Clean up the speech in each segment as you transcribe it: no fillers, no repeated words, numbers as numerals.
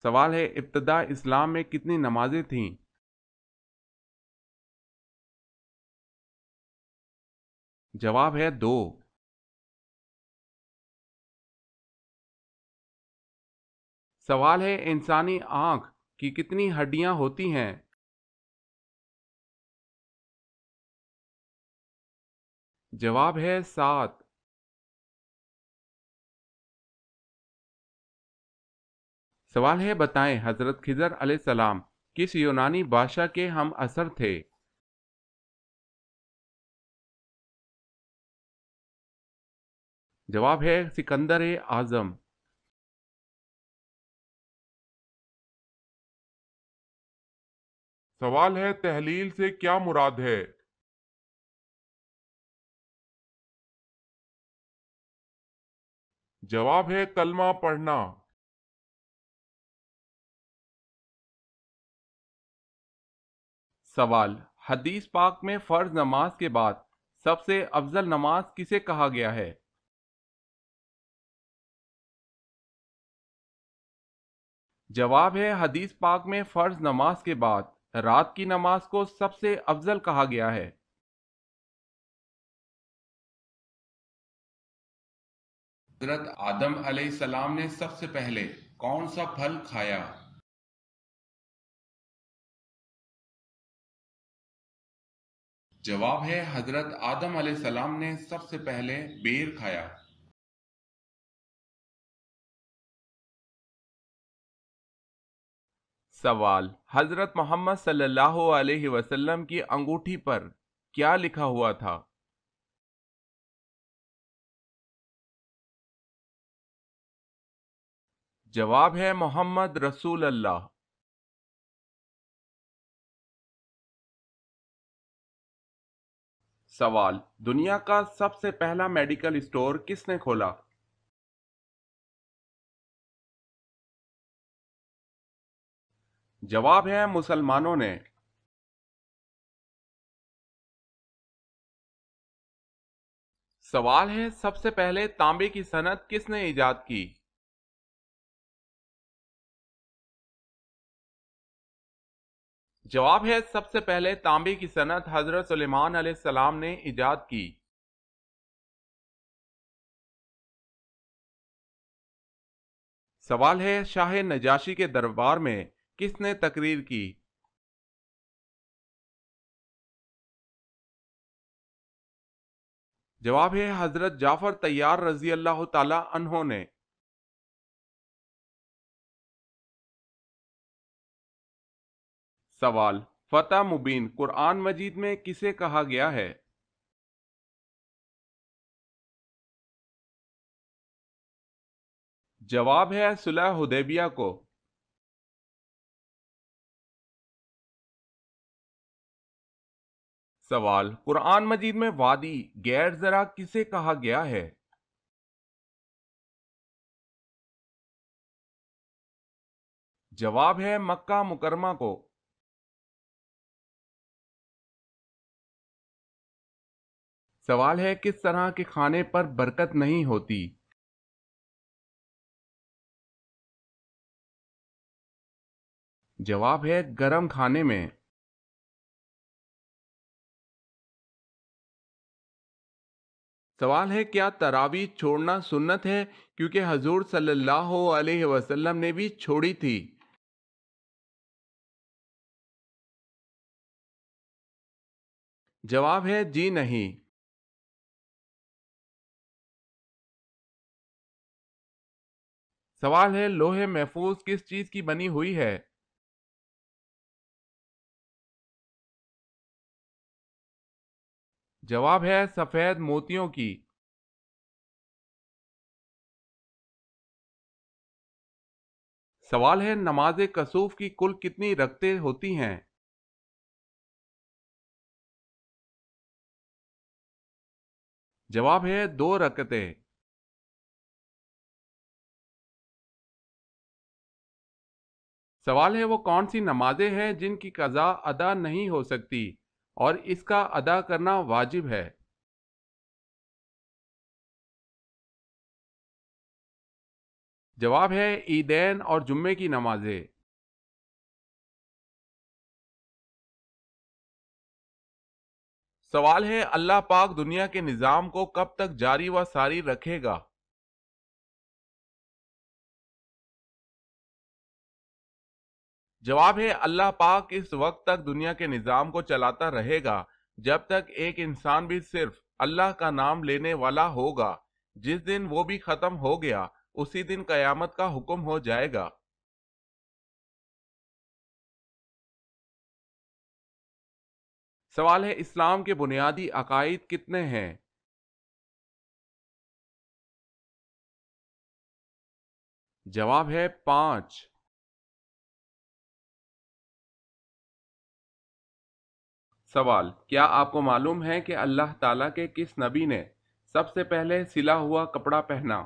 سوال ہے ابتدا اسلام میں کتنی نمازیں تھیں؟ جواب ہے 2۔ سوال ہے انسانی آنکھ کی کتنی ہڈیاں ہوتی ہیں؟ جواب ہے 7۔ سوال ہے بتائیں حضرت خضر علیہ السلام کس یونانی بادشاہ کے ہم عصر تھے؟ جواب ہے سکندر اعظم۔ سوال ہے تحلیل سے کیا مراد ہے؟ جواب ہے کلمہ پڑھنا۔ سوال حدیث پاک میں فرض نماز کے بعد سب سے افضل نماز کسے کہا گیا ہے؟ جواب ہے حدیث پاک میں فرض نماز کے بعد رات کی نماز کو سب سے افضل کہا گیا ہے۔ حضرت آدم علیہ السلام نے سب سے پہلے کون سا پھل کھایا؟ جواب ہے حضرت آدم علیہ السلام نے سب سے پہلے بیر کھایا۔ سوال حضرت محمد صلی اللہ علیہ وسلم کی انگوٹھی پر کیا لکھا ہوا تھا؟ جواب ہے محمد رسول اللہ۔ سوال دنیا کا سب سے پہلا میڈیکل اسٹور کس نے کھولا؟ جواب ہے مسلمانوں نے۔ سوال ہے سب سے پہلے تانبے کی صنعت کس نے ایجاد کی؟ جواب ہے سب سے پہلے تانبے کی صنعت حضرت سلیمان علیہ السلام نے ایجاد کی۔ سوال ہے شاہ نجاشی کے دربار میں کس نے تقریر کی؟ جواب ہے حضرت جعفر طیار رضی اللہ تعالی عنہ نے۔ سوال فتح مبین قرآن مجید میں کسے کہا گیا ہے؟ جواب ہے صلح حدیبیہ کو۔ سوال قرآن مجید میں وادی غیر زرع کسے کہا گیا ہے؟ جواب ہے مکہ مکرمہ کو۔ سوال ہے کس طرح کے کھانے پر برکت نہیں ہوتی؟ جواب ہے گرم کھانے میں۔ سوال ہے کیا تراویح چھوڑنا سنت ہے کیونکہ حضور صلی اللہ علیہ وسلم نے بھی چھوڑی تھی؟ جواب ہے جی نہیں۔ سوال ہے لوح محفوظ کس چیز کی بنی ہوئی ہے؟ جواب ہے سفید موتیوں کی۔ سوال ہے نماز کسوف کی کل کتنی رکعتیں ہوتی ہیں؟ جواب ہے 2 رکعتیں۔ سوال ہے وہ کون سی نمازیں ہیں جن کی قضا ادا نہیں ہو سکتی اور اس کا ادا کرنا واجب ہے؟ جواب ہے عیدین اور جمعے کی نمازیں۔ سوال ہے اللہ پاک دنیا کے نظام کو کب تک جاری و ساری رکھے گا؟ جواب ہے اللہ پاک اس وقت تک دنیا کے نظام کو چلاتا رہے گا جب تک ایک انسان بھی صرف اللہ کا نام لینے والا ہوگا۔ جس دن وہ بھی ختم ہو گیا اسی دن قیامت کا حکم ہو جائے گا۔ سوال ہے اسلام کے بنیادی عقائد کتنے ہیں؟ جواب ہے 5۔ سوال، کیا آپ کو معلوم ہے کہ اللہ تعالیٰ کے کس نبی نے سب سے پہلے سلا ہوا کپڑا پہنا؟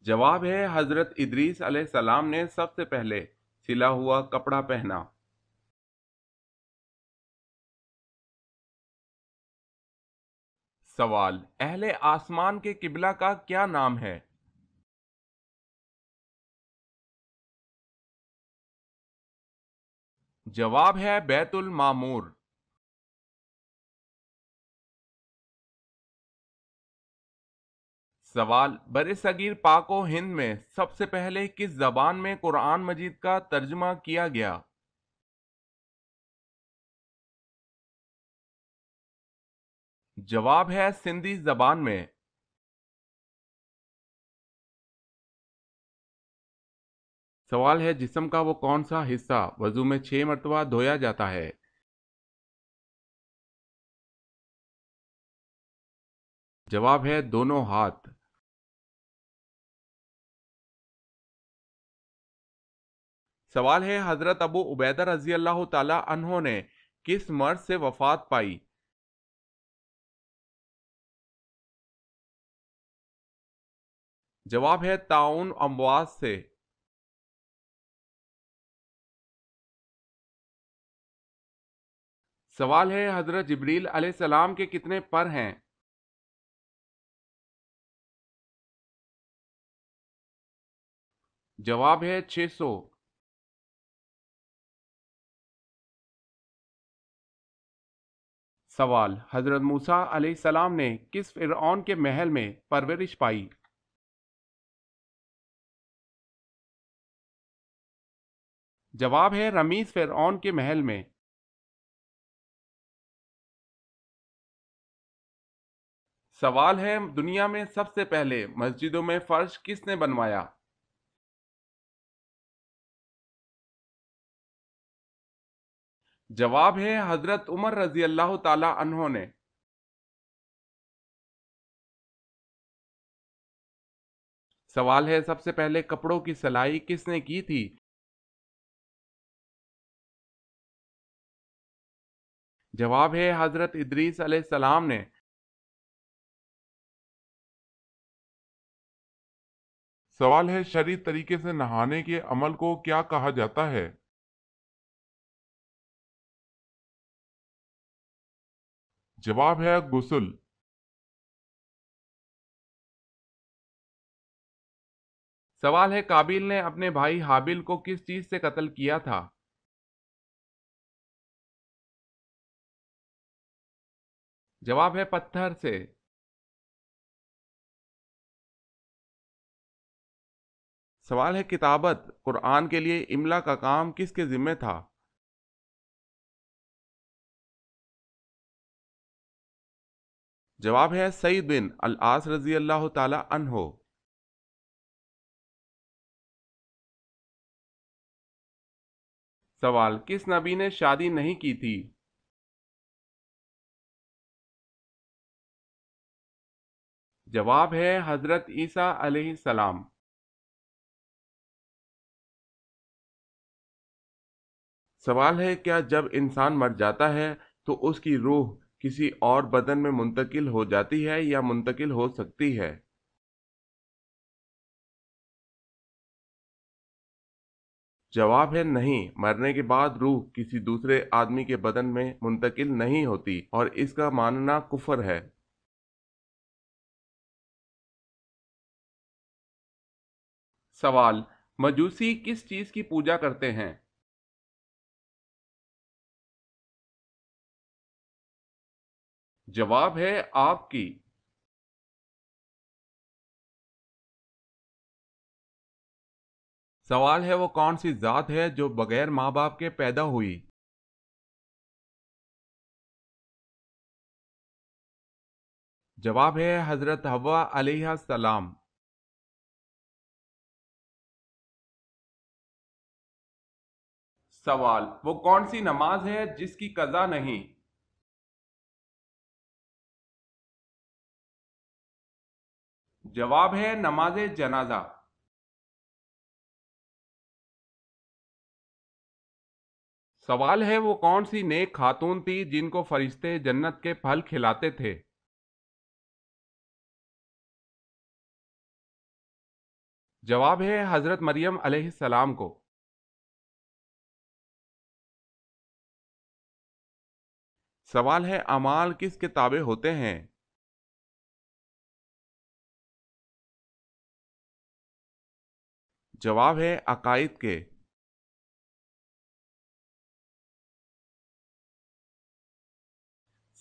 جواب ہے حضرت ادریس علیہ السلام نے سب سے پہلے سلا ہوا کپڑا پہنا۔ سوال، اہل آسمان کے قبلہ کا کیا نام ہے؟ جواب ہے بیت المعمور۔ سوال، برصغیر پاک و ہند میں سب سے پہلے کس زبان میں قرآن مجید کا ترجمہ کیا گیا؟ جواب ہے سندھی زبان میں۔ سوال ہے جسم کا وہ کون سا حصہ وضو میں 6 مرتبہ دھویا جاتا ہے؟ جواب ہے دونوں ہاتھ۔ سوال ہے حضرت ابو عبیدہ رضی اللہ تعالی عنہ نے کس مرض سے وفات پائی؟ جواب ہے طاعون امواس سے۔ سوال ہے حضرت جبریل علیہ السلام کے کتنے پر ہیں؟ جواب ہے 600۔ سوال، حضرت موسیٰ علیہ السلام نے کس فرعون کے محل میں پرورش پائی؟ جواب ہے رمیز فرعون کے محل میں۔ سوال ہے دنیا میں سب سے پہلے مسجدوں میں فرش کس نے بنوایا؟ جواب ہے حضرت عمر رضی اللہ تعالی عنہ نے۔ سوال ہے سب سے پہلے کپڑوں کی سلائی کس نے کی تھی؟ جواب ہے حضرت ادریس علیہ السلام نے۔ سوال ہے شرعی طریقے سے نہانے کے عمل کو کیا کہا جاتا ہے؟ جواب ہے غسل۔ سوال ہے قابیل نے اپنے بھائی حابیل کو کس چیز سے قتل کیا تھا؟ جواب ہے پتھر سے۔ سوال ہے کتابت قرآن کے لیے املا کا کام کس کے ذمہ تھا؟ جواب ہے سعید بن العاص رضی اللہ تعالی عنہ۔ سوال، کس نبی نے شادی نہیں کی تھی؟ جواب ہے حضرت عیسیٰ علیہ السلام۔ سوال ہے کیا جب انسان مر جاتا ہے تو اس کی روح کسی اور بدن میں منتقل ہو جاتی ہے یا منتقل ہو سکتی ہے؟ جواب ہے نہیں، مرنے کے بعد روح کسی دوسرے آدمی کے بدن میں منتقل نہیں ہوتی اور اس کا ماننا کفر ہے۔ سوال: مجوسی کس چیز کی پوجا کرتے ہیں؟ جواب ہے آگ کی۔ سوال ہے وہ کون سی ذات ہے جو بغیر ماں باپ کے پیدا ہوئی؟ جواب ہے حضرت حوا علیہ السلام۔ سوال: وہ کون سی نماز ہے جس کی قضا نہیں؟ جواب ہے نماز جنازہ۔ سوال ہے وہ کون سی نیک خاتون تھی جن کو فرشتے جنت کے پھل کھلاتے تھے؟ جواب ہے حضرت مریم علیہ السلام کو۔ سوال ہے اعمال کس کے تابع ہوتے ہیں؟ جواب ہے عقائد کے۔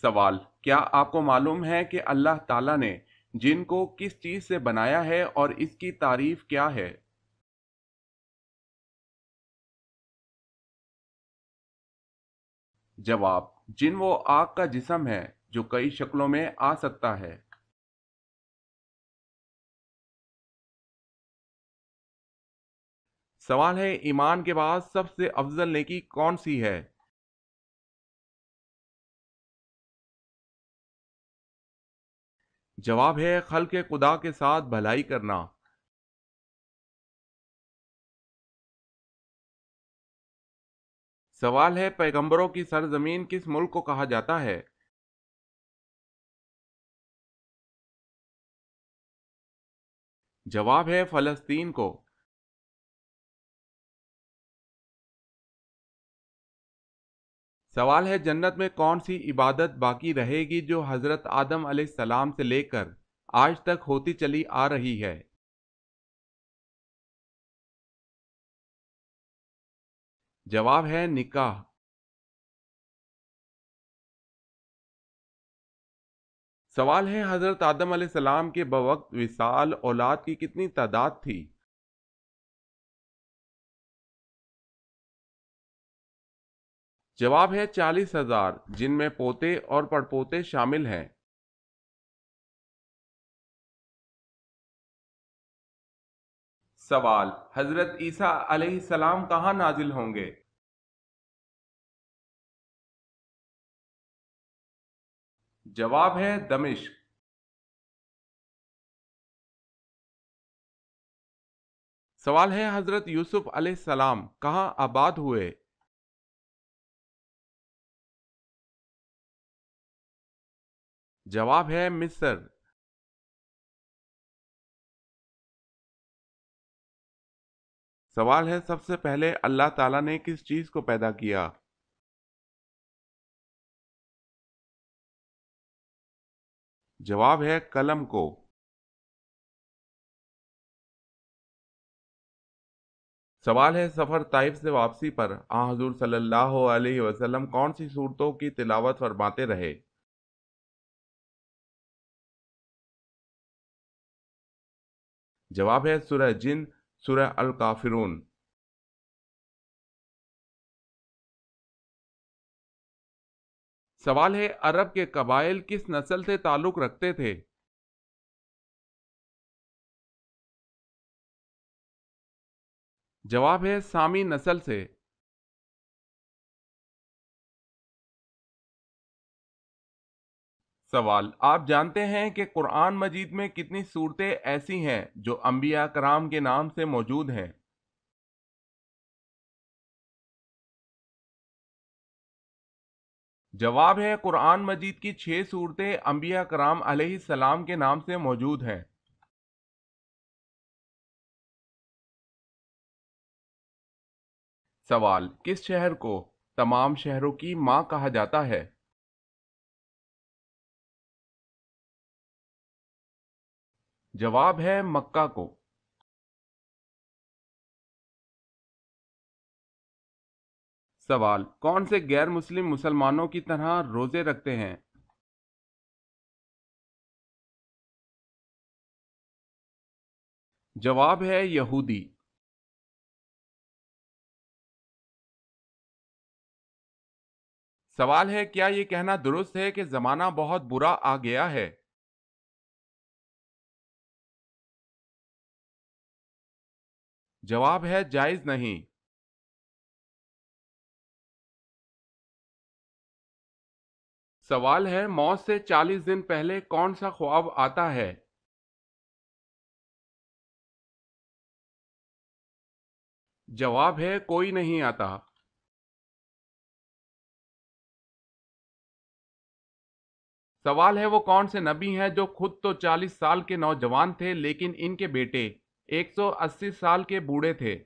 سوال: کیا آپ کو معلوم ہے کہ اللہ تعالیٰ نے جن کو کس چیز سے بنایا ہے اور اس کی تعریف کیا ہے؟ جواب: جن وہ آگ کا جسم ہے جو کئی شکلوں میں آ سکتا ہے۔ سوال ہے ایمان کے بعد سب سے افضل نیکی کون سی ہے؟ جواب ہے خلق خدا کے ساتھ بھلائی کرنا۔ سوال ہے پیغمبروں کی سرزمین کس ملک کو کہا جاتا ہے؟ جواب ہے فلسطین کو۔ سوال ہے جنت میں کون سی عبادت باقی رہے گی جو حضرت آدم علیہ السلام سے لے کر آج تک ہوتی چلی آ رہی ہے؟ جواب ہے نکاح۔ سوال ہے حضرت آدم علیہ السلام کے بوقت وصال اولاد کی کتنی تعداد تھی؟ جواب ہے 40,000 جن میں پوتے اور پڑپوتے شامل ہیں۔ سوال: حضرت عیسیٰ علیہ السلام کہاں نازل ہوں گے؟ جواب ہے دمشق۔ سوال ہے حضرت یوسف علیہ السلام کہاں آباد ہوئے؟ جواب ہے مصر۔ سوال ہے سب سے پہلے اللہ تعالیٰ نے کس چیز کو پیدا کیا؟ جواب ہے قلم کو۔ سوال ہے سفر طائف سے واپسی پر حضور صلی اللہ علیہ وسلم کون سی صورتوں کی تلاوت فرماتے رہے؟ جواب ہے سورہ جن، سورہ الکافرون۔ سوال ہے عرب کے قبائل کس نسل سے تعلق رکھتے تھے؟ جواب ہے سامی نسل سے۔ سوال: آپ جانتے ہیں کہ قرآن مجید میں کتنی صورتیں ایسی ہیں جو انبیاء کرام کے نام سے موجود ہیں؟ جواب ہے قرآن مجید کی 6 صورتیں انبیاء کرام علیہ السلام کے نام سے موجود ہیں۔ سوال: کس شہر کو تمام شہروں کی ماں کہا جاتا ہے؟ جواب ہے مکہ کو۔ سوال: کون سے غیر مسلم مسلمانوں کی طرح روزے رکھتے ہیں؟ جواب ہے یہودی۔ سوال ہے: کیا یہ کہنا درست ہے کہ زمانہ بہت برا آ گیا ہے؟ جواب ہے جائز نہیں۔ سوال ہے: موت سے 40 دن پہلے کون سا خواب آتا ہے؟ جواب ہے کوئی نہیں آتا۔ سوال ہے: وہ کون سے نبی ہیں جو خود تو 40 سال کے نوجوان تھے لیکن ان کے بیٹے 180 سال کے بوڑھے تھے؟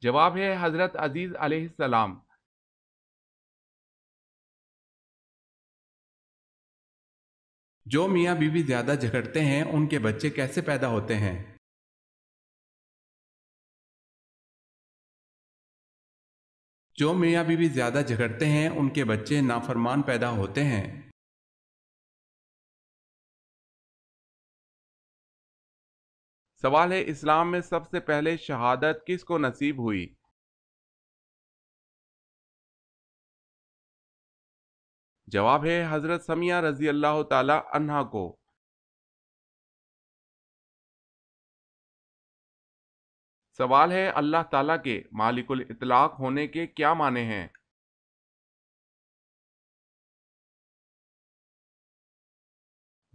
جواب ہے حضرت عزیز علیہ السلام۔ جو میاں بیوی زیادہ جھگڑتے ہیں ان کے بچے کیسے پیدا ہوتے ہیں؟ جو میاں بیوی زیادہ جھگڑتے ہیں ان کے بچے نافرمان پیدا ہوتے ہیں۔ سوال ہے: اسلام میں سب سے پہلے شہادت کس کو نصیب ہوئی؟ جواب ہے حضرت سمیہ رضی اللہ تعالی عنہا کو۔ سوال ہے: اللہ تعالیٰ کے مالک الاطلاق ہونے کے کیا معنی ہیں؟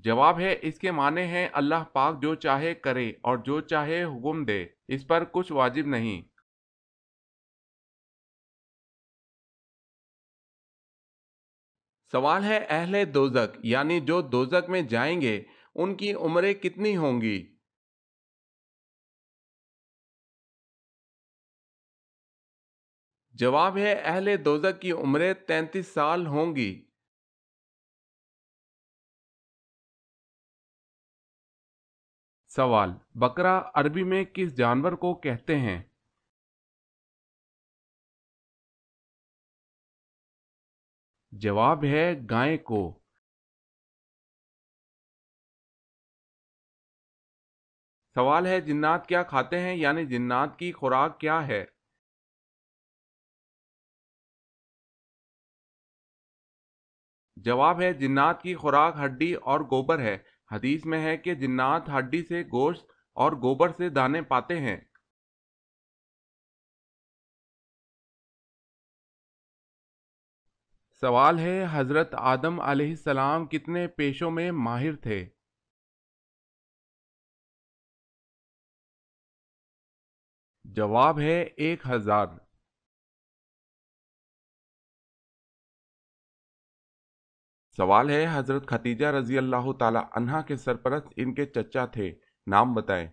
جواب ہے اس کے معنی ہیں اللہ پاک جو چاہے کرے اور جو چاہے حکم دے، اس پر کچھ واجب نہیں۔ سوال ہے: اہل دوزخ یعنی جو دوزخ میں جائیں گے ان کی عمریں کتنی ہوں گی؟ جواب ہے اہل دوزخ کی عمریں 33 سال ہوں گی۔ سوال: بقرہ عربی میں کس جانور کو کہتے ہیں؟ جواب ہے گائے کو۔ سوال ہے: جنات کیا کھاتے ہیں یعنی جنات کی خوراک کیا ہے؟ جواب ہے جنات کی خوراک ہڈی اور گوبر ہے۔ حدیث میں ہے کہ جنات ہڈی سے گوشت اور گوبر سے دانے پاتے ہیں۔ سوال ہے: حضرت آدم علیہ السلام کتنے پیشوں میں ماہر تھے؟ جواب ہے 1000۔ سوال ہے: حضرت ختیجہ رضی اللہ تعالی عنہا کے سرپرست ان کے چچا تھے، نام بتائیں۔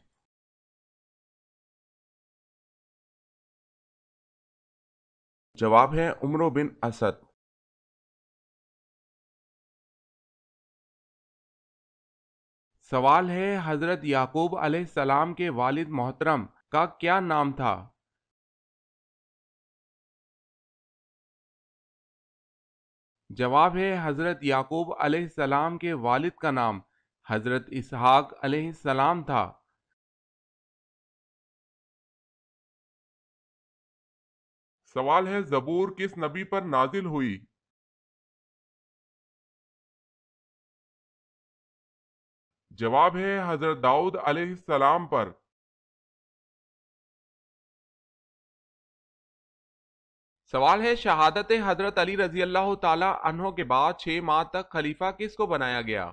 جواب ہے عمرو بن اسد۔ سوال ہے: حضرت یعقوب علیہ السلام کے والد محترم کا کیا نام تھا؟ جواب ہے حضرت یعقوب علیہ السلام کے والد کا نام حضرت اسحاق علیہ السلام تھا۔ سوال ہے زبور کس نبی پر نازل ہوئی؟ جواب ہے حضرت داؤد علیہ السلام پر۔ سوال ہے: شہادت حضرت علی رضی اللہ تعالی عنہ کے بعد 6 ماہ تک خلیفہ کس کو بنایا گیا؟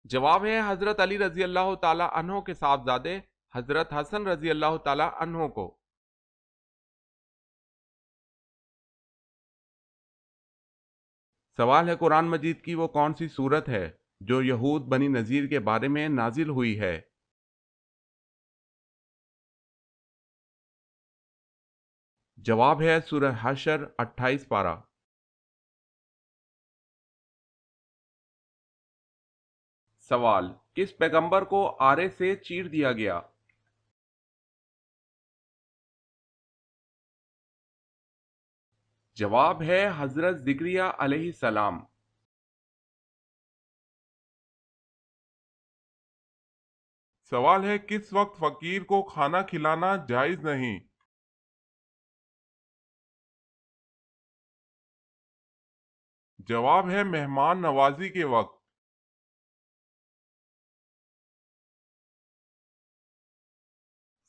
جواب ہے حضرت علی رضی اللہ تعالی عنہ کے صاحبزادے حضرت حسن رضی اللہ تعالی عنہ کو۔ سوال ہے: قرآن مجید کی وہ کون سی سورت ہے جو یہود بنی نذیر کے بارے میں نازل ہوئی ہے؟ جواب ہے سورہ حشر 28 پارہ۔ سوال: کس پیغمبر کو آرے سے چیر دیا گیا؟ جواب ہے حضرت زکریا علیہ السلام۔ سوال ہے کس وقت فقیر کو کھانا کھلانا جائز نہیں؟ جواب ہے مہمان نوازی کے وقت۔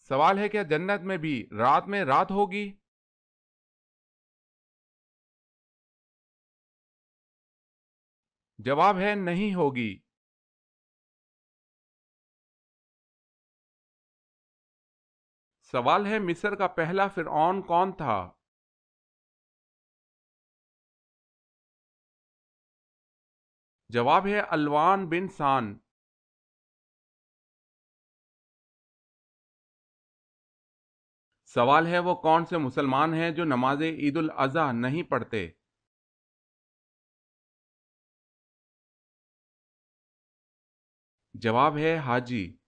سوال ہے کیا جنت میں بھی رات میں رات ہوگی؟ جواب ہے نہیں ہوگی۔ سوال ہے مصر کا پہلا فرعون کون تھا؟ جواب ہے الوان بن سان۔ سوال ہے وہ کون سے مسلمان ہیں جو نماز عید الاضحیٰ نہیں پڑھتے؟ جواب ہے حاجی۔